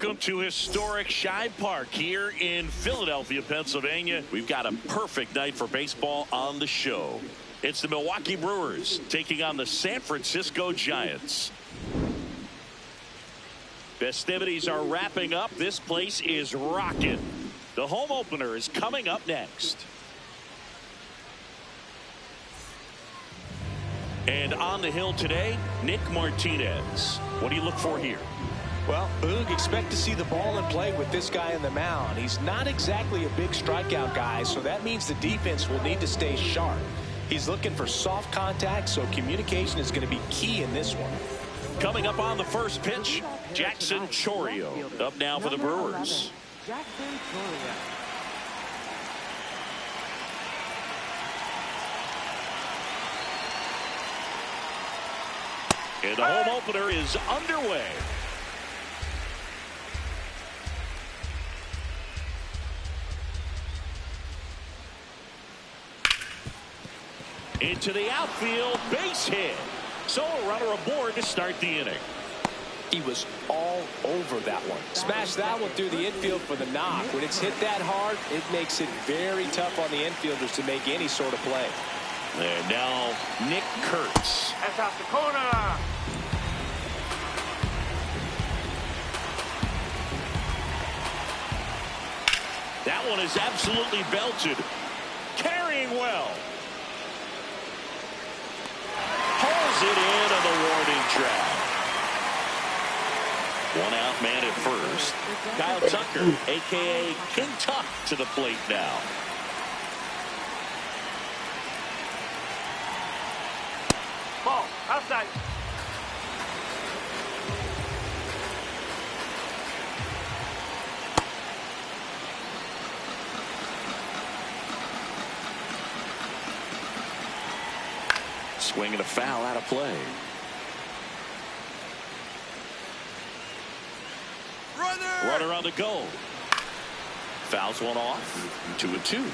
Welcome to historic Shibe Park here in Philadelphia, Pennsylvania. We've got a perfect night for baseball on the show. It's the Milwaukee Brewers taking on the San Francisco Giants. Festivities are wrapping up. This place is rocking. The home opener is coming up next. And on the hill today, Nick Martinez. What do you look for here? Well, Boog, expect to see the ball in play with this guy in the mound. He's not exactly a big strikeout guy, so that means the defense will need to stay sharp. He's looking for soft contact, so communication is going to be key in this one. Coming up on the first pitch, Jackson Chourio up now for the Brewers. Jackson Chourio. And the home opener is underway. Into the outfield, base hit. So a runner aboard to start the inning. He was all over that one. Smashed that one through the infield for the knock. When it's hit that hard, it makes it very tough on the infielders to make any sort of play. And now Nick Kurtz. That's out the corner. That one is absolutely belted. Carrying well. Pulls it in on the warning track. One out man at first. Kyle Tucker, a.k.a. King Tuck, to the plate now. Ball outside. Swing and a foul out of play. Runner on the go. Fouls one off. 2-2.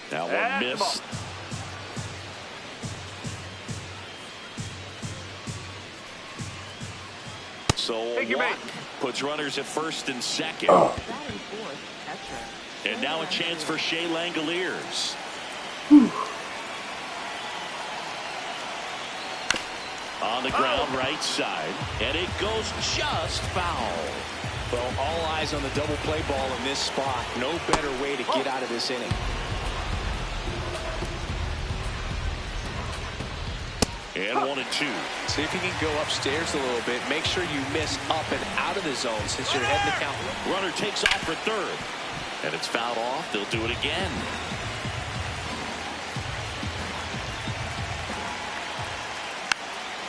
That one missed. So Walk puts runners at first and second. And now a chance for Shea Langoliers. On the ground, right side. And it goes just foul. Well, all eyes on the double play ball in this spot. No better way to get out of this inning. And 1-2. See if you can go upstairs a little bit. Make sure you miss up and out of the zone since you're heading to count. Runner takes off for third. And it's fouled off. They'll do it again.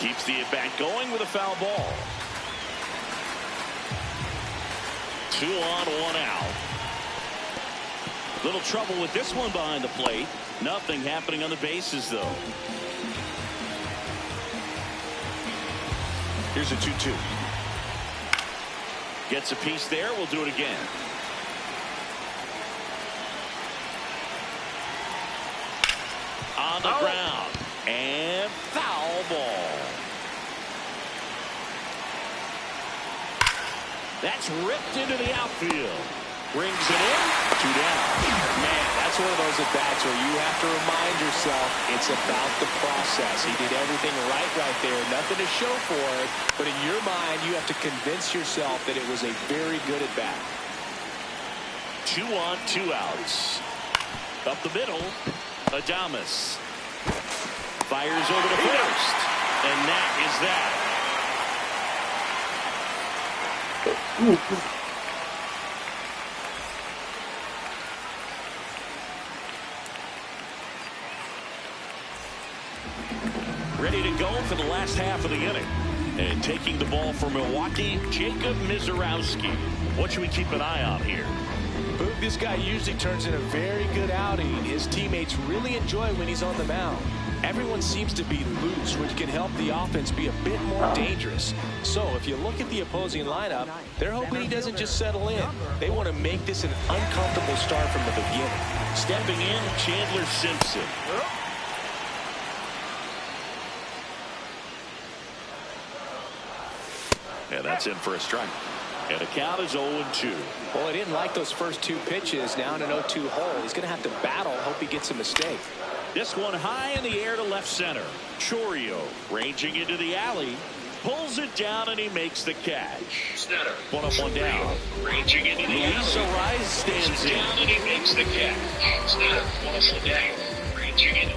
Keeps the at-bat going with a foul ball. 2 on, 1 out. Little trouble with this one behind the plate. Nothing happening on the bases, though. Here's a 2-2. Gets a piece there. We'll do it again. On the ground. And foul ball. That's ripped into the outfield. Brings it in. 2 down. Man, that's one of those at-bats where you have to remind yourself it's about the process. He did everything right there. Nothing to show for it. But in your mind, you have to convince yourself that it was a very good at-bat. 2 on, 2 outs. Up the middle. Adames. Fires over to first. And that is that. Ready to go for the last half of the inning. And taking the ball for Milwaukee, Jacob Mizorowski. What should we keep an eye on here? Boog, this guy usually turns in a very good outing. His teammates really enjoy when he's on the mound. Everyone seems to be loose, which can help the offense be a bit more dangerous. So if you look at the opposing lineup, they're hoping he doesn't just settle in. They want to make this an uncomfortable start from the beginning. Stepping in, Chandler Simpson. And that's in for a strike. And the count is 0-2. Well, he didn't like those first two pitches. Now in an 0-2 hole. He's going to have to battle. Hope he gets a mistake. This one high in the air to left center. Chorio ranging into the alley. Pulls it down and he makes the catch. One up, one down. Ranging into the alley. Rise stands in. Down and he makes the catch. One up, one down. Ranging into.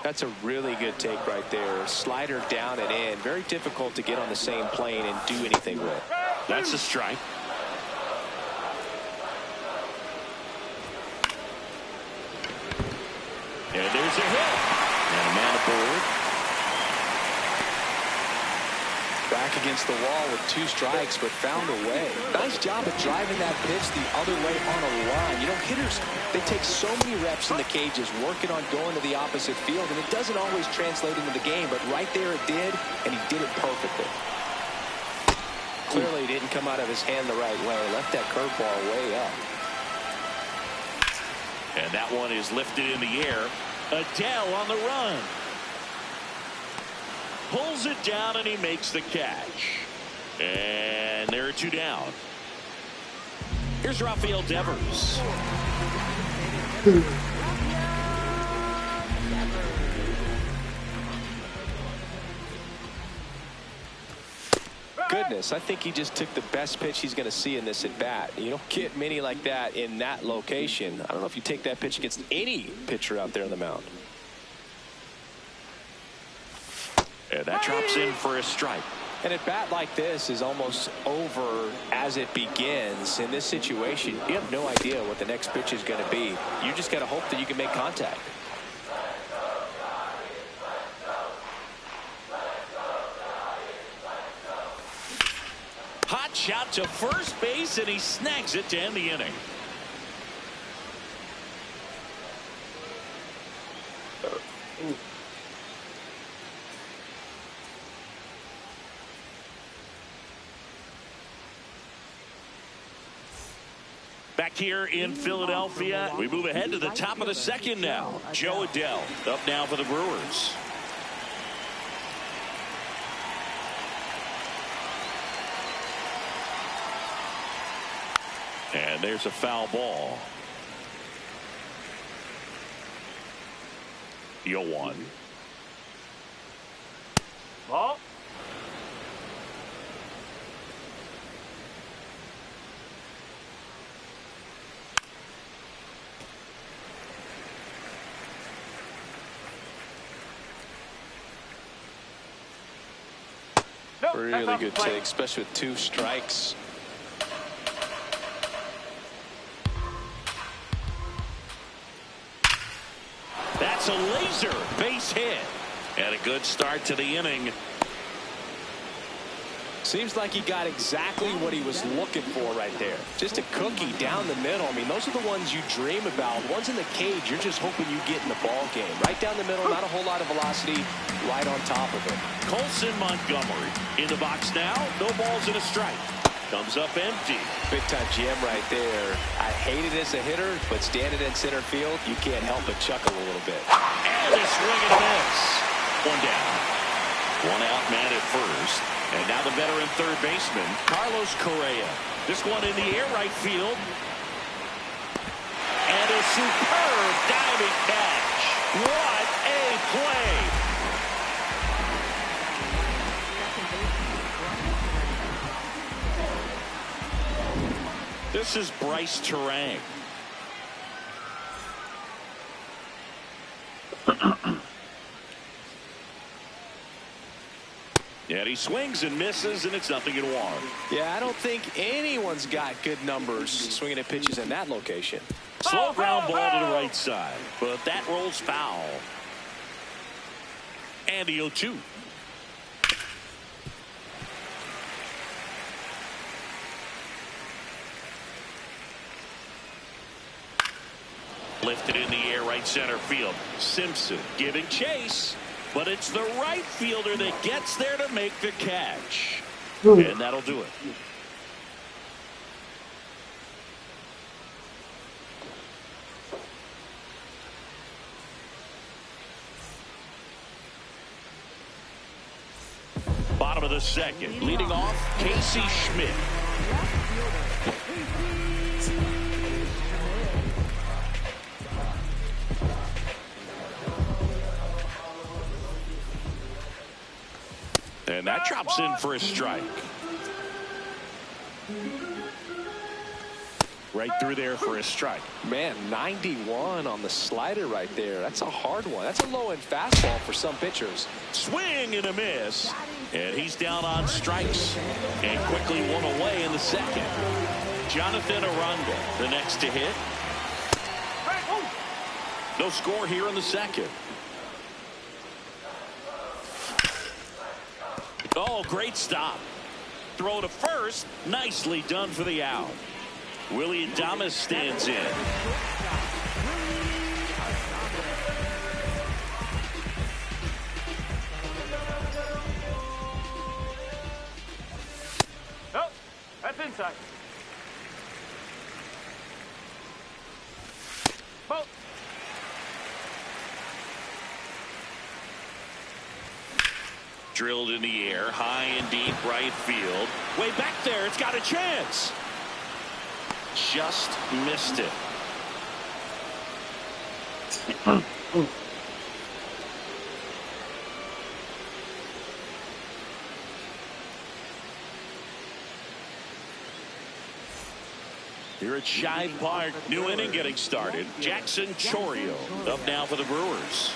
That's a really good take right there. Slider down and in. Very difficult to get on the same plane and do anything with. That's a strike. And there's a hit. And a man aboard. Back against the wall with 2 strikes, but found a way. Nice job of driving that pitch the other way on a line. You know, hitters, they take so many reps in the cages working on going to the opposite field, and it doesn't always translate into the game, but right there it did, and he did it perfectly. Clearly didn't come out of his hand the right way. Left that curveball way up. And that one is lifted in the air. Adele on the run. Pulls it down and he makes the catch. And there are 2 down. Here's Rafael Devers. Goodness, I think he just took the best pitch he's going to see in this at bat. You don't get many like that in that location. I don't know if you take that pitch against any pitcher out there on the mound. And that drops in for a strike. And at bat like this is almost over as it begins. In this situation, you have no idea what the next pitch is going to be. You just got to hope that you can make contact. Hot shot to first base, and he snags it to end the inning. Back here in Philadelphia, we move ahead to the top of the second now. Joe Adele up now for the Brewers. And there's a foul ball. 0-1. Ball. Really good take, especially with 2 strikes. That's a laser base hit. And a good start to the inning. Seems like he got exactly what he was looking for right there. Just a cookie down the middle. I mean, those are the ones you dream about. Ones in the cage, you're just hoping you get in the ball game. Right down the middle, not a whole lot of velocity, right on top of it. Colson Montgomery in the box now. No balls and a strike. Comes up empty. Big time jam right there. I hate it as a hitter, but standing in center field, you can't help but chuckle a little bit. And a swing and a miss. 1 down. 1 out, man at first. And now the veteran third baseman, Carlos Correa. This one in the air right field. And a superb diving catch. What a play. This is Bryce Terang. And he swings and misses, and it's 0-1. Yeah, I don't think anyone's got good numbers swinging at pitches in that location. Slow ground ball to the right side, but that rolls foul. And the 0-2. Lifted in the air right center field. Simpson giving chase. But it's the right fielder that gets there to make the catch. And that'll do it. bottom of the second. Leading off, Casey Schmidt. And that drops in for a strike. Right through there for a strike. Man, 91 on the slider right there. That's a hard one. That's a low-end fastball for some pitchers. Swing and a miss. And he's down on strikes. And quickly one away in the second. Jonathan Aranda, the next to hit. No score here in the second. Oh, great stop. Throw to first. Nicely done for the out. Willie Adames stands in. Oh, that's inside. Ball. Drilled in the air, high and deep right field. Way back there, it's got a chance. Just missed it. Here at Shive Park, new inning getting started. Jackson Chourio up now for the Brewers.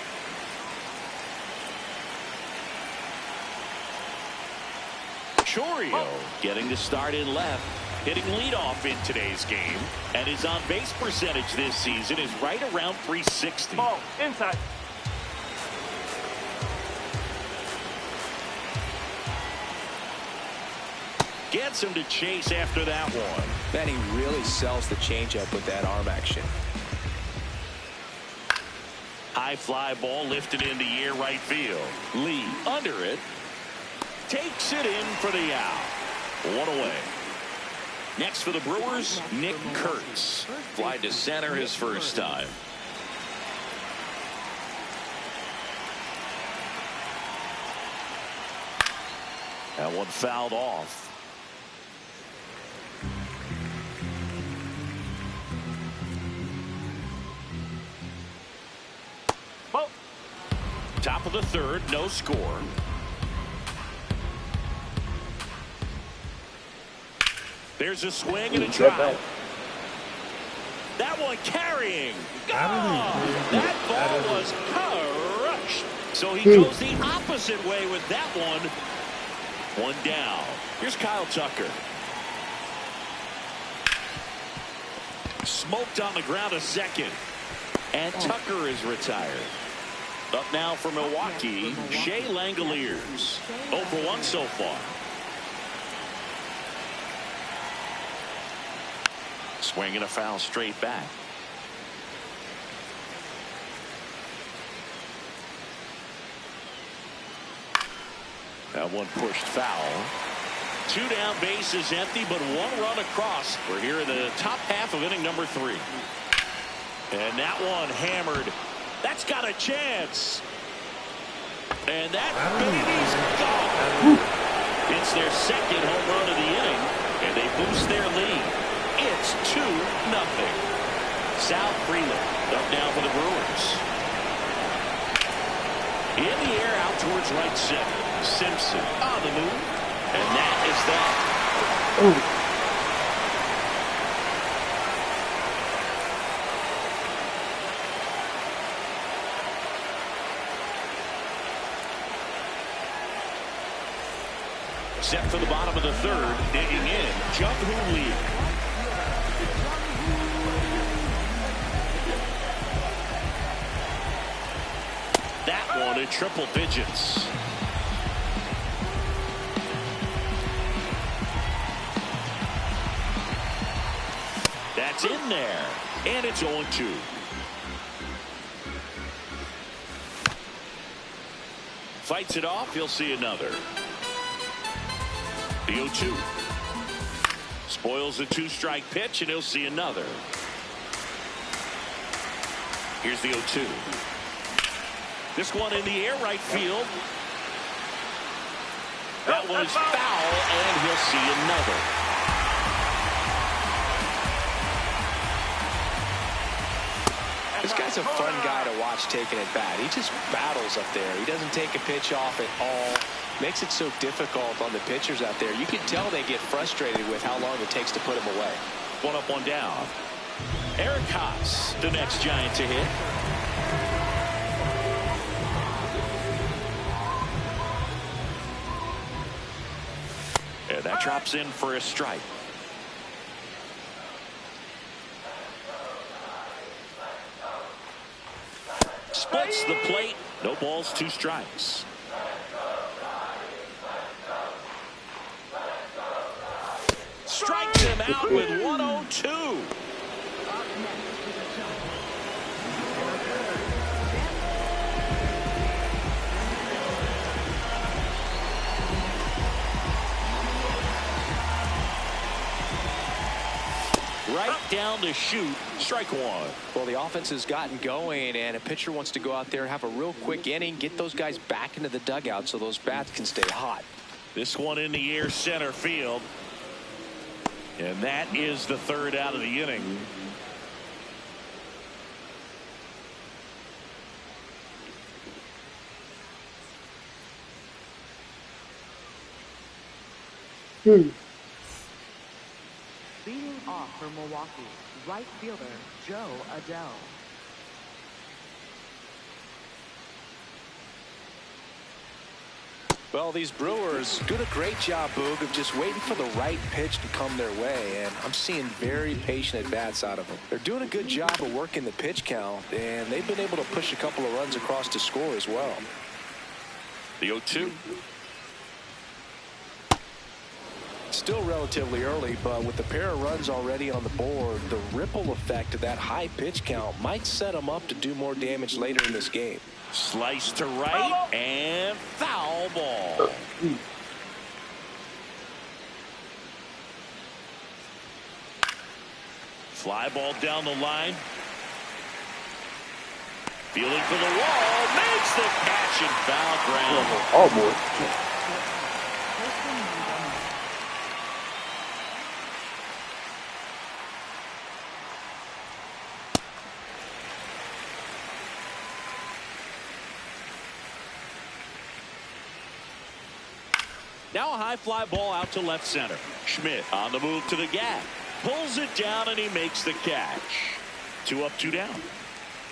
Chourio getting the start in left, hitting leadoff in today's game, and his on-base percentage this season is right around .360. Ball inside. Gets him to chase after that one. Man, he really sells the changeup with that arm action. High fly ball lifted in the air right field. Lee under it. Takes it in for the out. One away. Next for the Brewers, Nick Kurtz. Fly to center his first time. That one fouled off. Ball. Top of the third, no score. There's a swing and a drive. That one carrying. Oh, that ball was crushed. So he goes the opposite way with that one. One down. Here's Kyle Tucker. Smoked on the ground a second. And Tucker is retired. Up now for Milwaukee, Shea Langoliers. 0 for 1 so far. Swing and a foul straight back. That one pushed foul. 2 down, bases empty, but 1 run across. We're here in the top half of inning number 3. And that one hammered. That's got a chance. And that baby's gone. It's their second home run of the inning, and they boost their lead. It's 2-0. Sal Freeland up now for the Brewers. In the air out towards right center. Simpson on the move. And that is that. Set for the bottom of the third. Digging in. Jung-Hoo Lee. That one in triple digits. That's in there. And it's 0-2. Fights it off. He'll see another. The 0-2. Spoils a 2-strike pitch, and he'll see another. Here's the 0-2. This one in the air right field. That was foul, and he'll see another. This guy's a fun guy to watch taking at bat. He just battles up there. He doesn't take a pitch off at all. Makes it so difficult on the pitchers out there. You can tell they get frustrated with how long it takes to put him away. One up, one down. Eric Haas, the next Giant to hit. And that drops in for a strike. Splits the plate. No balls, 2 strikes. Strikes him out with 102. Right down to shoot. Strike 1. Well, the offense has gotten going, and a pitcher wants to go out there, have a real quick inning, get those guys back into the dugout so those bats can stay hot. This one in the air, center field. And that is the 3rd out of the inning. Leading off for Milwaukee, right fielder Joe Adele. Well, these Brewers doing a great job, Boog, of just waiting for the right pitch to come their way, and I'm seeing very patient at-bats out of them. They're doing a good job of working the pitch count, and they've been able to push a couple of runs across to score as well. The 0-2. Still relatively early, but with the pair of runs already on the board, the ripple effect of that high pitch count might set them up to do more damage later in this game. Slice to right and foul ball. Fly ball down the line. Feeling for the wall. Makes the catch and foul ground. Oh, boy. Now a high fly ball out to left center. Schmidt on the move to the gap. Pulls it down and he makes the catch. 2 up, 2 down.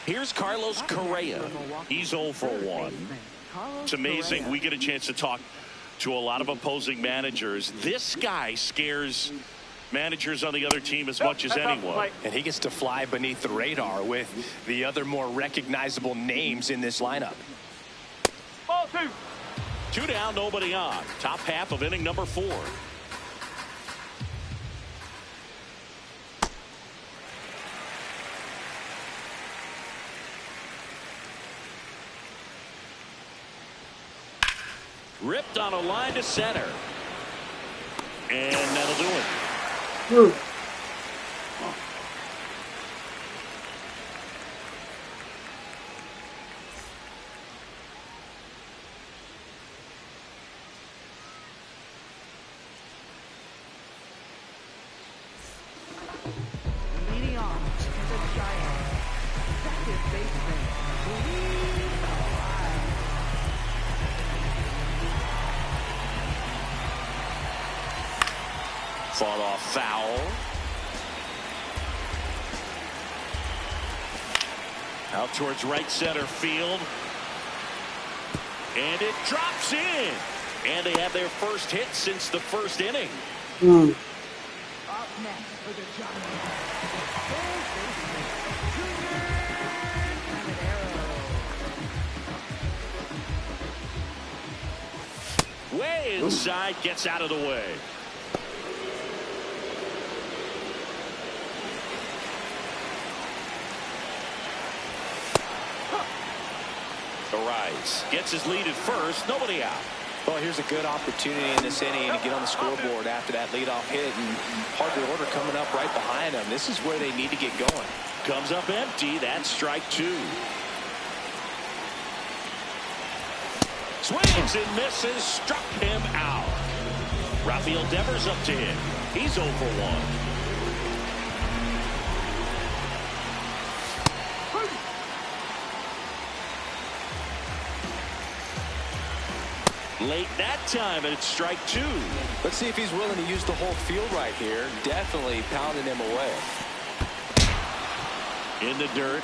Here's Carlos Correa. He's 0 for 1. It's amazing. We get a chance to talk to a lot of opposing managers. This guy scares managers on the other team as much as anyone. And he gets to fly beneath the radar with the other more recognizable names in this lineup. Ball 2. 2 down, nobody on. Top half of inning number 4. Ripped on a line to center. And that'll do it. Leading off is the Giant, second baseman, Fought off foul. Out towards right center field. And it drops in. And they have their first hit since the first inning. Up next for the Giants, third baseman, Junior Caminero. Way inside, gets out of the way. Arise, gets his lead at first, nobody out. Well, here's a good opportunity in this inning to get on the scoreboard after that leadoff hit, and hard to order coming up right behind them. This is where they need to get going. Comes up empty. That's strike 2. Swings and misses, struck him out. Rafael Devers up to him. He's 0 for 1. Late that time, and it's strike 2. Let's see if he's willing to use the whole field right here. Definitely pounding him away. In the dirt.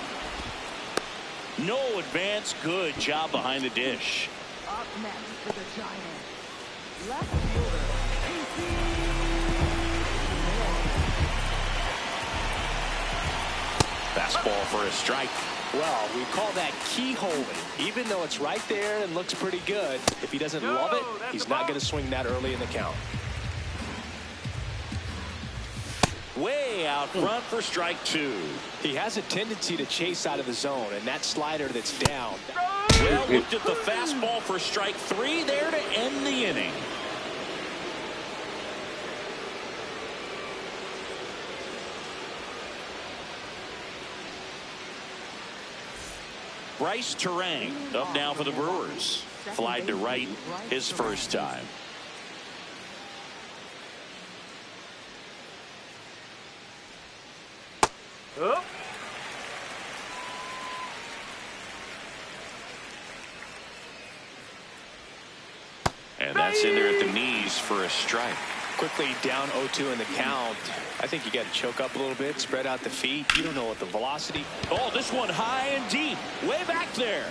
No advance. Good job behind the dish. Up next for the Giants, left fielder, Fastball for a strike. Well, we call that keyholing. Even though it's right there and looks pretty good, if he doesn't love it, he's not going to swing that early in the count. Way out front for strike 2. He has a tendency to chase out of the zone, and that slider that's down. Well, looked at the fastball for strike 3 there to end the inning. Bryce Terang up now for the Brewers. Flied to right his first time. Up. And that's in there at the knees for a strike. Quickly down 0-2 in the count. I think you got to choke up a little bit, spread out the feet. You don't know what the velocity. Oh, this one high and deep, way back there.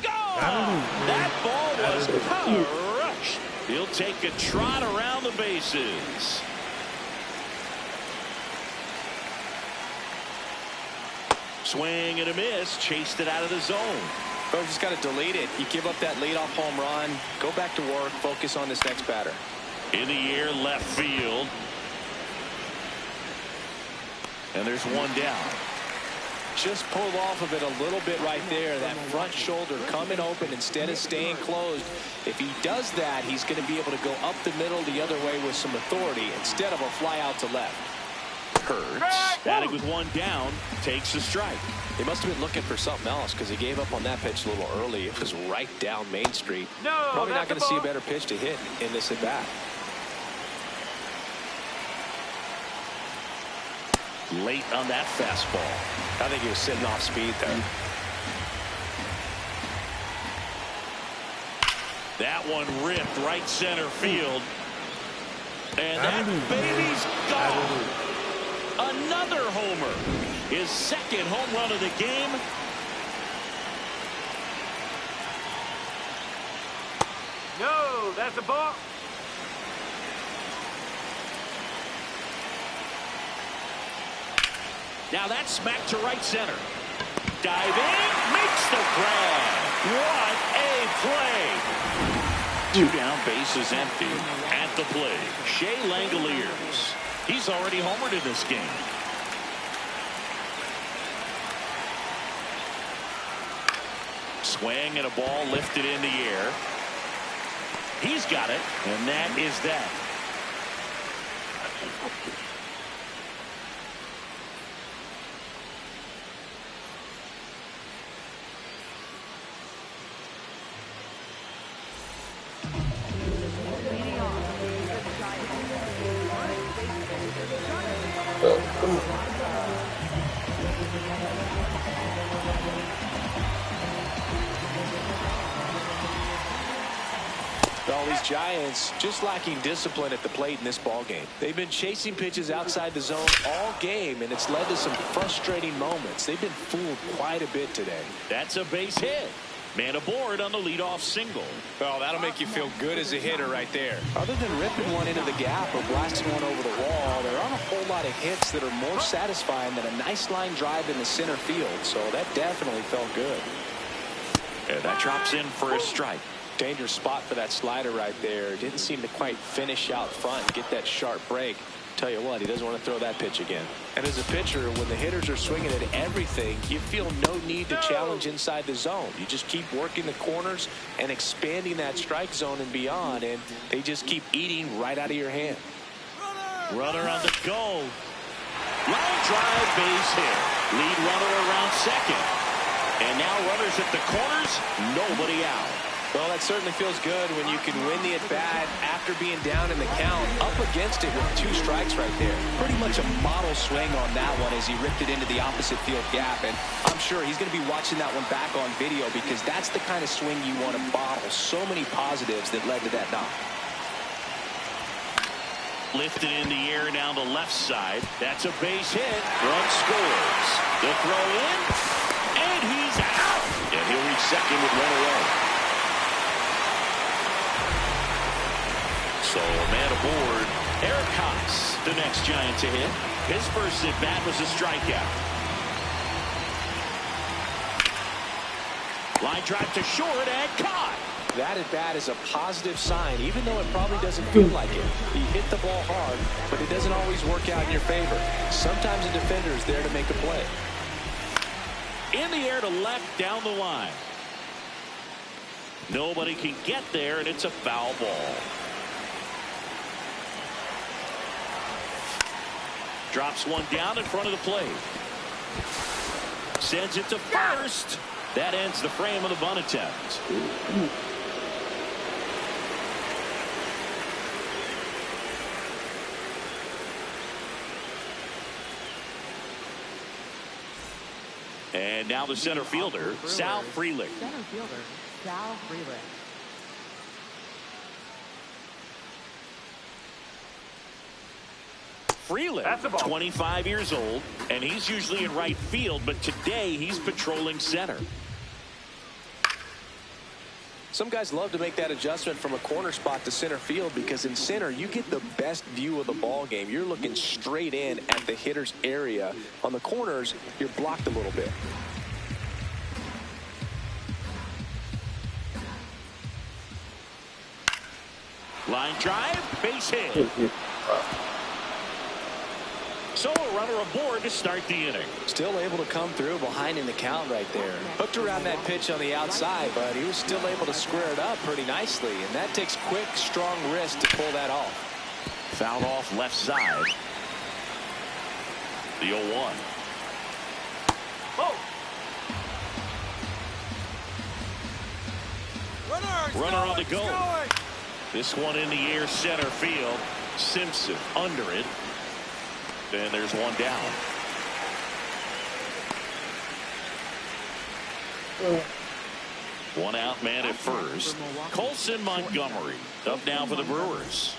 Gone! That ball was crushed. He'll take a trot around the bases. Swing and a miss, chased it out of the zone. Well, just got to delete it. You give up that leadoff home run, go back to work, focus on this next batter. In the air, left field. And there's one down. Just pulled off of it a little bit right there. That front shoulder coming open instead of staying closed. If he does that, he's going to be able to go up the middle the other way with some authority instead of a fly out to left. Hurts. Batting with one down, takes the strike. He must have been looking for something else because he gave up on that pitch a little early. It was right down Main Street. Probably not going to see a better pitch to hit in this at bat. Late on that fastball. I think he was sitting off speed there. That one ripped right center field. And that baby's gone. Another homer. His second home run of the game. No, that's a ball. Now that's smacked to right center. Diving, makes the grab. What a play. 2 down, bases empty. At the plate, Shea Langoliers. He's already homered in this game. Swing and a ball lifted in the air. He's got it, and that is that. leading off the Giants, All these Giants just lacking discipline at the plate in this ball game. They've been chasing pitches outside the zone all game, and it's led to some frustrating moments. They've been fooled quite a bit today. That's a base hit. Man aboard on the leadoff single. Well, that'll make you feel good as a hitter right there. Other than ripping one into the gap or blasting one over the wall, there aren't a whole lot of hits that are more satisfying than a nice line drive in the center field. So that definitely felt good. And that drops in for a strike. Dangerous spot for that slider right there. Didn't seem to quite finish out front and get that sharp break. Tell you what, he doesn't want to throw that pitch again. And as a pitcher, when the hitters are swinging at everything, you feel no need to challenge inside the zone. You just keep working the corners and expanding that strike zone and beyond, and they just keep eating right out of your hand. Runner on the go. Line drive, base hit. Lead runner around second. And now runners at the corners, nobody out. Well, that certainly feels good when you can win the at-bat after being down in the count, up against it with 2 strikes right there. Pretty much a model swing on that one as he ripped it into the opposite field gap. And I'm sure he's going to be watching that one back on video because that's the kind of swing you want to bottle. So many positives that led to that knock. Lifted in the air down the left side. That's a base hit. Run scores. The throw in, and he's out. And he'll reach second with 1 away. So a man aboard. Eric Haas, the next Giant to hit. His first at bat was a strikeout. Line drive to short and caught. That at bat is a positive sign, even though it probably doesn't feel like it. He hit the ball hard, but it doesn't always work out in your favor. Sometimes a defender is there to make a play. In the air to left down the line. Nobody can get there, and it's a foul ball. Drops one down in front of the plate. Sends it to first. That ends the frame of the bunt attempt. And now the center fielder, Sal Frelick. Center fielder, Sal Frelick. Frelick, 25 years old, and he's usually in right field, but today he's patrolling center. Some guys love to make that adjustment from a corner spot to center field because in center you get the best view of the ball game. You're looking straight in at the hitter's area. On the corners, you're blocked a little bit. Line drive, base hit. So a runner aboard to start the inning. Still able to come through behind in the count right there. Hooked around that pitch on the outside, but he was still able to square it up pretty nicely. And that takes quick, strong wrist to pull that off. Fouled off left side. The 0-1. Oh. Runner on the go. This one in the air center field. Simpson under it. And there's one down. One out man at first. Colson Montgomery up now for the Brewers.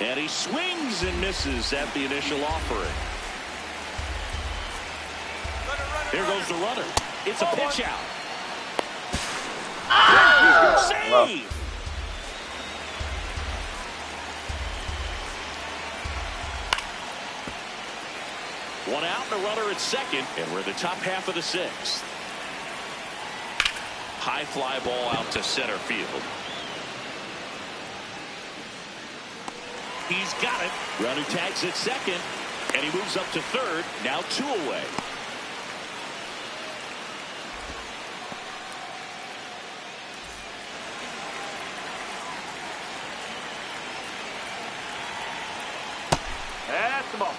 And he swings and misses at the initial offering. Here goes the runner. It's a pitch out. Save! One out and a runner at second, and we're in the top half of the 6th. High fly ball out to center field. He's got it. Runner tags at second, and he moves up to third. Now 2 away. That's the ball.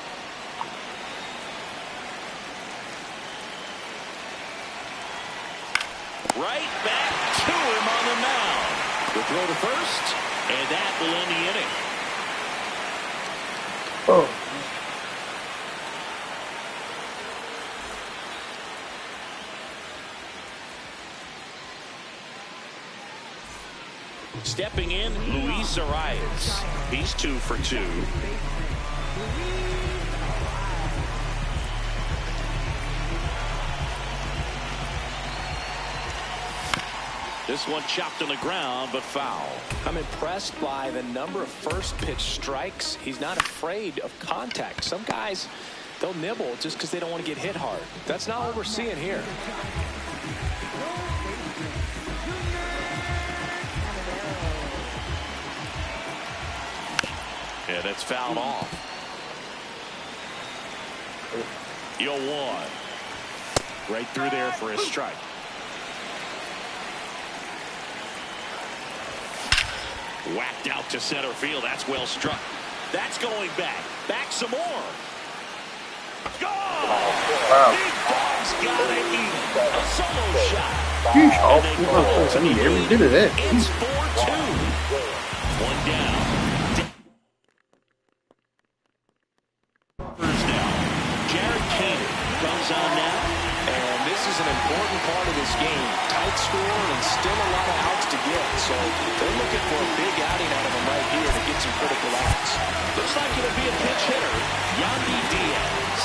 Right back to him on the mound. The throw to first, and that will end the inning. Stepping in, Luis Arias. He's 2 for 2. This one chopped on the ground, but foul. I'm impressed by the number of first pitch strikes. He's not afraid of contact. Some guys, they'll nibble just because they don't want to get hit hard. That's not what we're seeing here. Yeah, that's fouled off. 0-1. Right through there for a strike. Whacked out to center field. That's well struck. That's going back. Back some more. Wow. Big Dog's got to eat a solo shot. Sheesh, all 4 I need every bit of that. It's 4-2. One down. First down. Jared Kader comes on now. And this is an important part of this game. Tight score and still a lot of outs to get. So they're looking for a big outing out of him right here to get some critical outs. Looks like it'll be a pinch hitter. Yandy Diaz.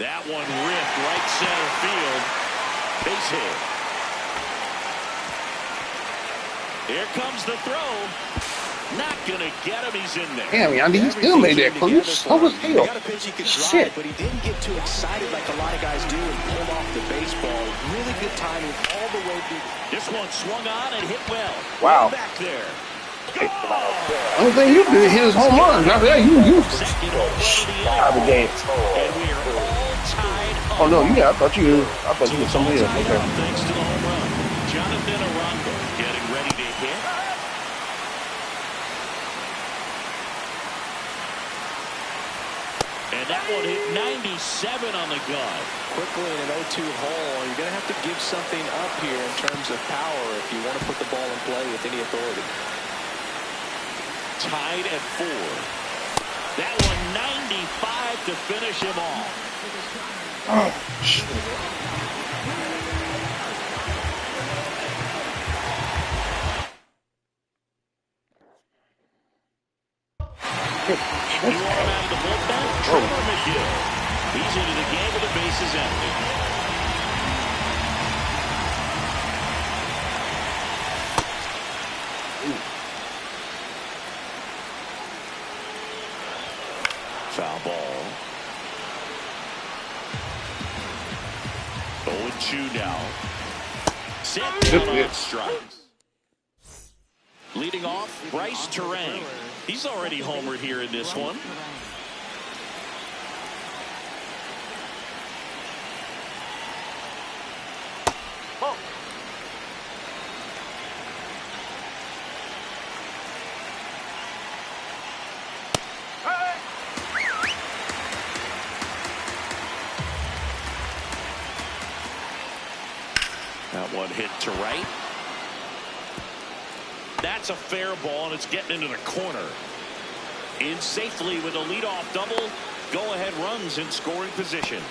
That one ripped right center field. Base hit. Here comes the throw. Not going to get him. He's in there. Damn, Yandy, he still made that close. Slow as hell. Got a pitch he could Shit. drive, but he didn't get too excited like a lot of guys do and pulled off the baseball. Really good timing all the way through. This one swung on and hit well. Wow. Back there. Only thing you did hit his home run. Not that you Second home run of the year. out of the game. And we are all tied up. Oh no, I thought you were somebody else. Okay. Thanks to the home run. Jonathan Arango getting ready to hit. And that one hit 97 on the gun. Quickly in an 0-2 hole, you're going to have to give something up here in terms of power if you want to put the ball in play with any authority. Tied at 4. That one 95 to finish him off. Oh, shit. You want him out of the bullpen? Trevor McGill. He's into the game with the bases empty. Foul ball. 0-2 now. Set down on strikes. Leading off, Bryce Terang. He's already homered here in this one. That one hit to right. That's a fair ball, and it's getting into the corner. In safely with a leadoff double. Go-ahead runs in scoring position.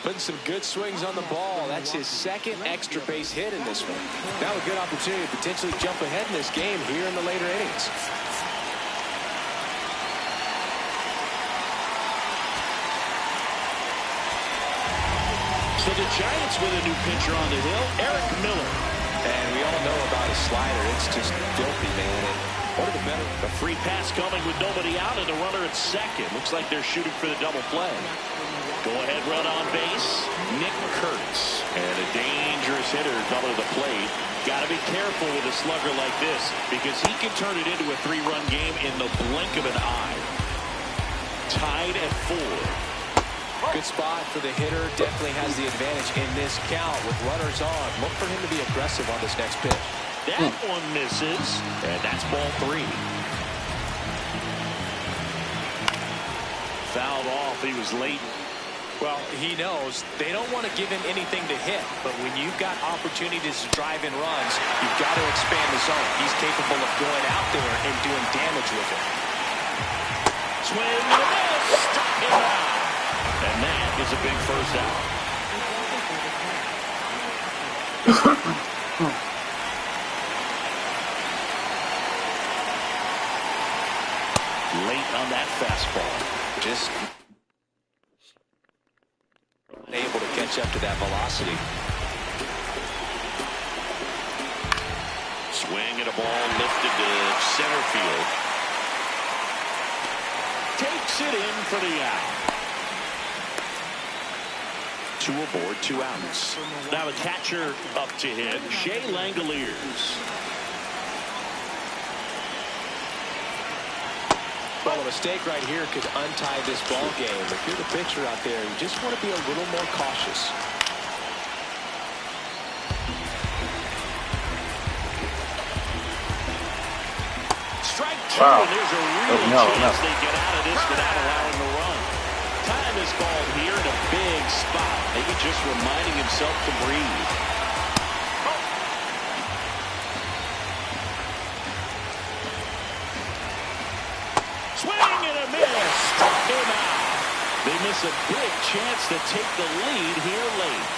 Putting some good swings on the ball. That's his second extra base hit in this one. Now a good opportunity to potentially jump ahead in this game here in the later innings. So the Giants with a new pitcher on the hill, Eric Miller. And we all know about his slider. It's just filthy, man. And what are the better? A free pass coming with nobody out and the runner at second. Looks like they're shooting for the double play. Go-ahead run on base, Nick Kurtz. And a dangerous hitter coming to the plate. Got to be careful with a slugger like this because he can turn it into a 3-run game in the blink of an eye. Tied at 4. Good spot for the hitter. Definitely has the advantage in this count with runners on. Look for him to be aggressive on this next pitch. That one misses, and that's ball 3. Fouled off. He was late. Well, he knows they don't want to give him anything to hit, but when you've got opportunities to drive in runs, you've got to expand the zone. He's capable of going out there and doing damage with it. Swing and a miss. Struck him out. And that is a big first out. Late on that fastball. Just able to catch up to that velocity. Swing and a ball lifted to center field. Takes it in for the out. 2 aboard, 2 outs. Now the catcher up to hit, Shea Langoliers. Well, a mistake right here could untie this ball game. If you're the pitcher out there, you just want to be a little more cautious. Strike two, and there's a real chance they get out of this without allowing the run. Time is called here in a big spot. Maybe just reminding himself to breathe. Swing and a miss. Struck him out. They miss a big chance to take the lead here late.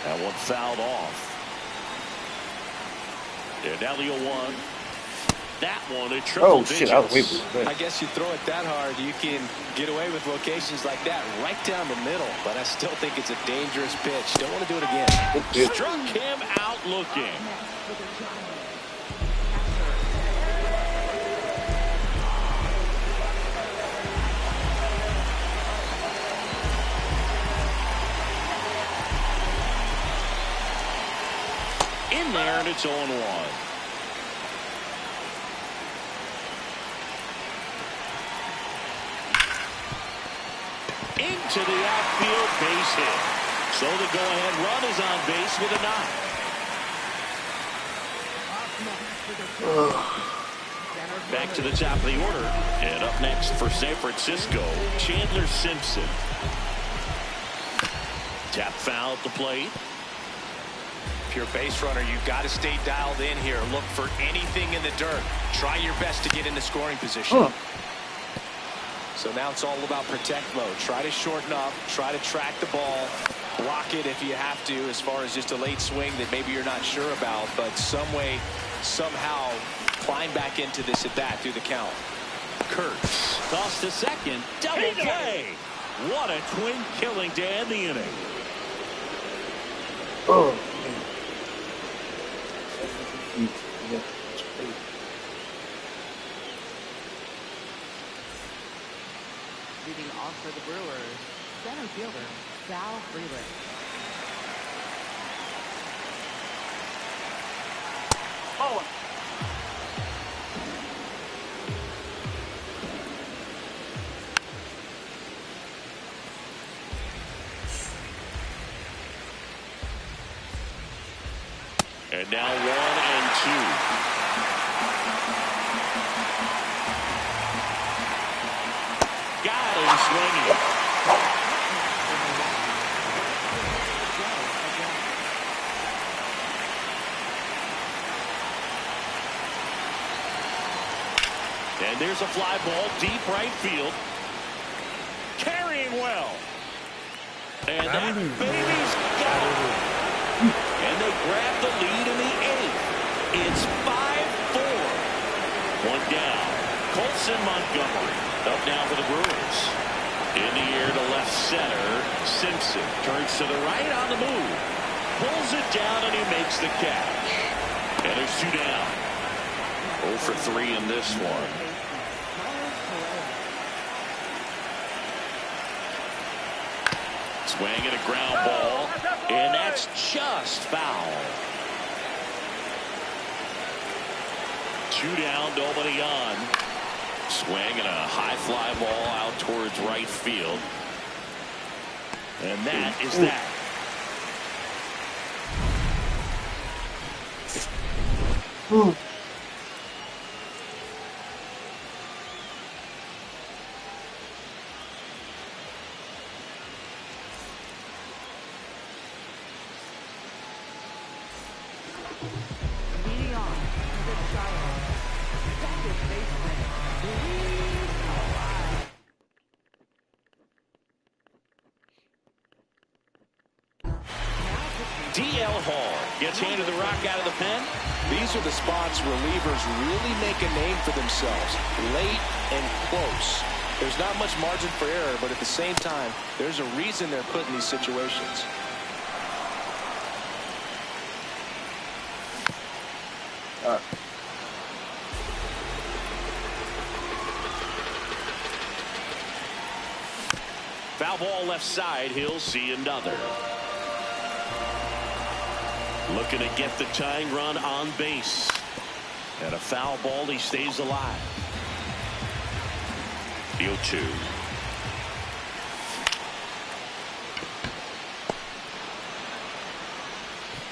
That one fouled off. And now the 0-1. That one a triple digits. I guess you throw it that hard, you can get away with locations like that right down the middle. But I still think it's a dangerous pitch. Don't want to do it again. Struck him out looking. In there, and it's 0-1. Into the outfield, base hit. So the go-ahead run is on base with a knock. Back to the top of the order. And up next for San Francisco, Chandler Simpson. Tap foul at the plate. If you're a base runner, you've got to stay dialed in here. Look for anything in the dirt. Try your best to get into scoring position. So now it's all about protect mode. Try to shorten up. Try to track the ball. Block it if you have to, as far as just a late swing that maybe you're not sure about. But some way, somehow, climb back into this at bat through the count. Kurtz tossed to second. Double play. What a twin killing to end the inning. Leading off for the Brewers, center fielder, Sal Freeland. Oh. And now 1-2. Got him swinging. And there's a fly ball deep right field. Carrying well. And that baby's got it. And they grab the lead in the 8th. It's 5-4. One down. Colson Montgomery up now for the Brewers. In the air to left center. Simpson turns to the right on the move. Pulls it down and he makes the catch. And there's 2 down. 0 for 3 in this one. Swing and a ground ball. And that's just foul. 2 down, nobody on. Swing and a high fly ball out towards right field. And that is that. Leading off for the Giants, second baseman, D.L. Hall gets handed the rock out of the pen. These are the spots relievers really make a name for themselves. Late and close. There's not much margin for error, but at the same time, there's a reason they're put in these situations. ball left side. He'll see another. Looking to get the tying run on base. And a foul ball. He stays alive. The 0-2.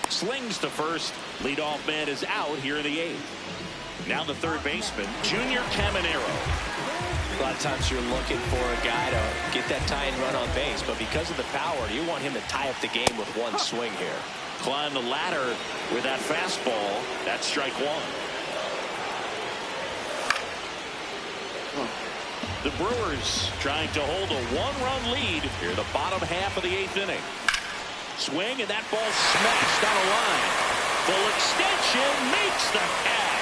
Slings to first. Leadoff man is out here in the 8th. Now the third baseman, Junior Caminero. A lot of times you're looking for a guy to get that tying run on base, but because of the power, you want him to tie up the game with one swing here. Climb the ladder with that fastball. That's strike one. The Brewers trying to hold a one-run lead here in the bottom half of the 8th inning. Swing, and that ball smashed down a line. Full extension makes the catch.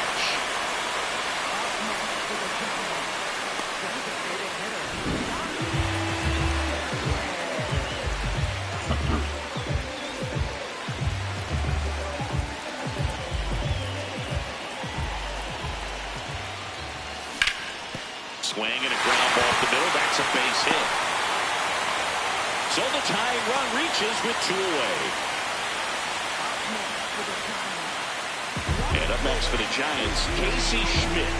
Swing and a ground ball up the middle. That's a base hit. So the tying run reaches with 2 away. And up next for the Giants, Casey Schmidt.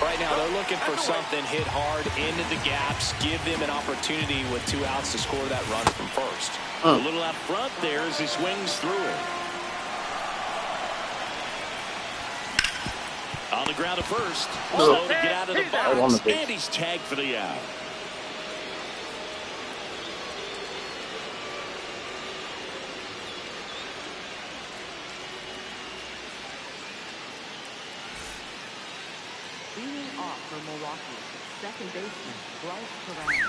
Right now they're looking for something hit hard into the gaps, give them an opportunity with 2 outs to score that run from first. A little out front there as he swings through it. On the ground at first. Slow to get out of the box. And he's tagged for the out. Leading off for Milwaukee, second baseman, Bryce Perrin.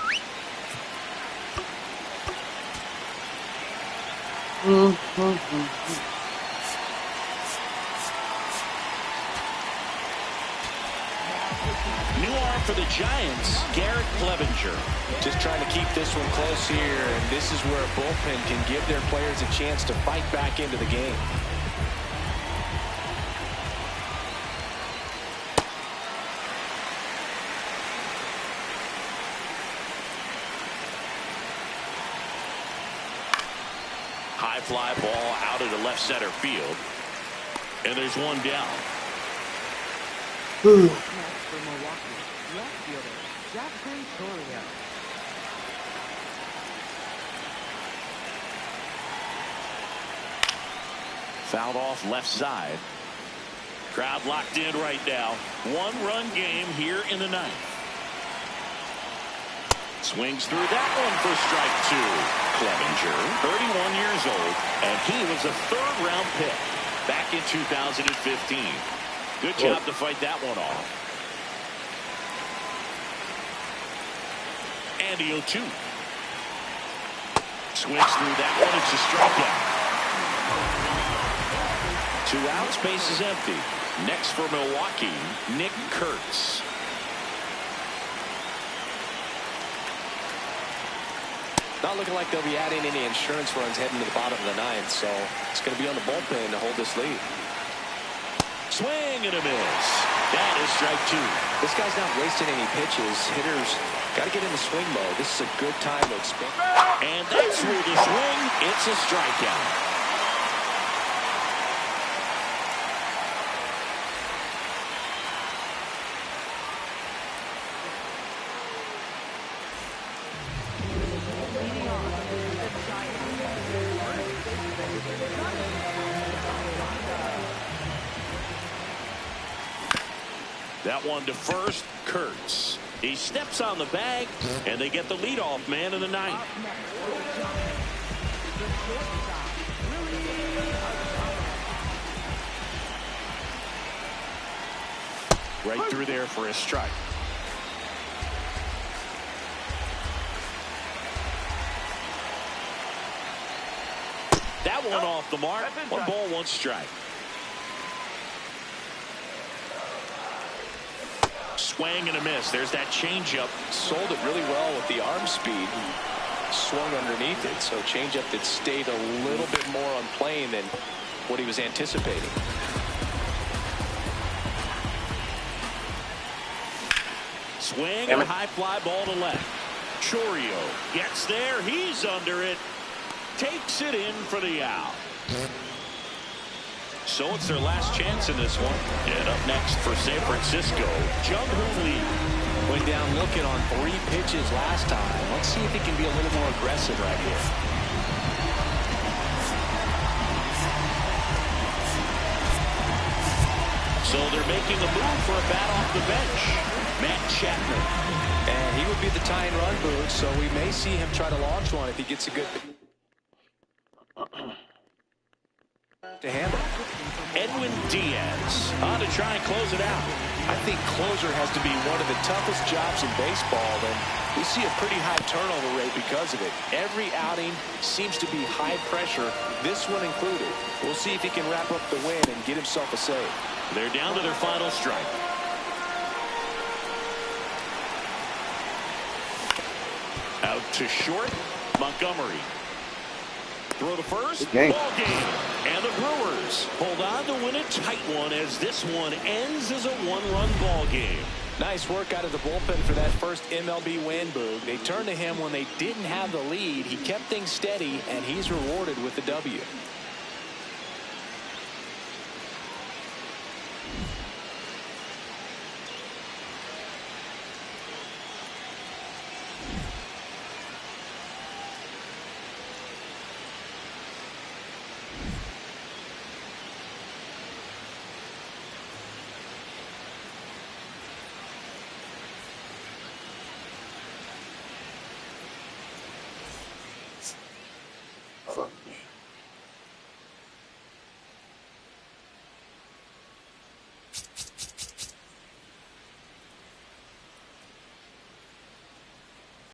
New arm for the Giants, Garrett Clevenger. Just trying to keep this one close here, and this is where a bullpen can give their players a chance to fight back into the game. High fly ball out of the left center field. And there's one down. Next for Milwaukee, left fielder, Jeffrey Torrio. Fouled off left side. Crowd locked in right now. 1-run game here in the 9th. Swings through that one for strike 2. Clevenger, 31 years old, and he was a 3rd-round pick back in 2015. Good job to fight that one off. And the 0-2. Swings through that one. It's a strikeout. 2 outs, base is empty. Next for Milwaukee, Nick Kurtz. Not looking like they'll be adding any insurance runs heading to the bottom of the 9th, so it's going to be on the bullpen to hold this lead. Swing and a miss. That is strike 2. This guy's not wasting any pitches. Hitters got to get into swing mode. This is a good time to expand. And that's through the swing. It's a strikeout. That one to first, Kurtz. He steps on the bag, and they get the leadoff man in the 9th. Right through there for a strike. That one off the mark. 1 ball, 1 strike. Swing and a miss. There's that changeup. Sold it really well with the arm speed. Swung underneath it. So changeup that stayed a little bit more on plane than what he was anticipating. Swing and a high fly ball to left. Chorio gets there. He's under it. Takes it in for the out. So it's their last chance in this one. And up next for San Francisco, Jung-Hoo Lee. Went down looking on 3 pitches last time. Let's see if he can be a little more aggressive right here. So they're making a move for a bat off the bench. Matt Chapman. And he would be the tying run, Boog, so we may see him try to launch one if he gets a good to handle. Edwin Diaz on to try and close it out. I think closer has to be one of the toughest jobs in baseball, and we see a pretty high turnover rate because of it. Every outing seems to be high pressure, this one included. We'll see if he can wrap up the win and get himself a save. They're down to their final strike. Out to short, Montgomery. Throw to first, ball game. And the Brewers hold on to win a tight one as this one ends as a 1-run ball game. Nice work out of the bullpen for that first MLB win, Boog. They turned to him when they didn't have the lead. He kept things steady, and he's rewarded with the W. Fuck me.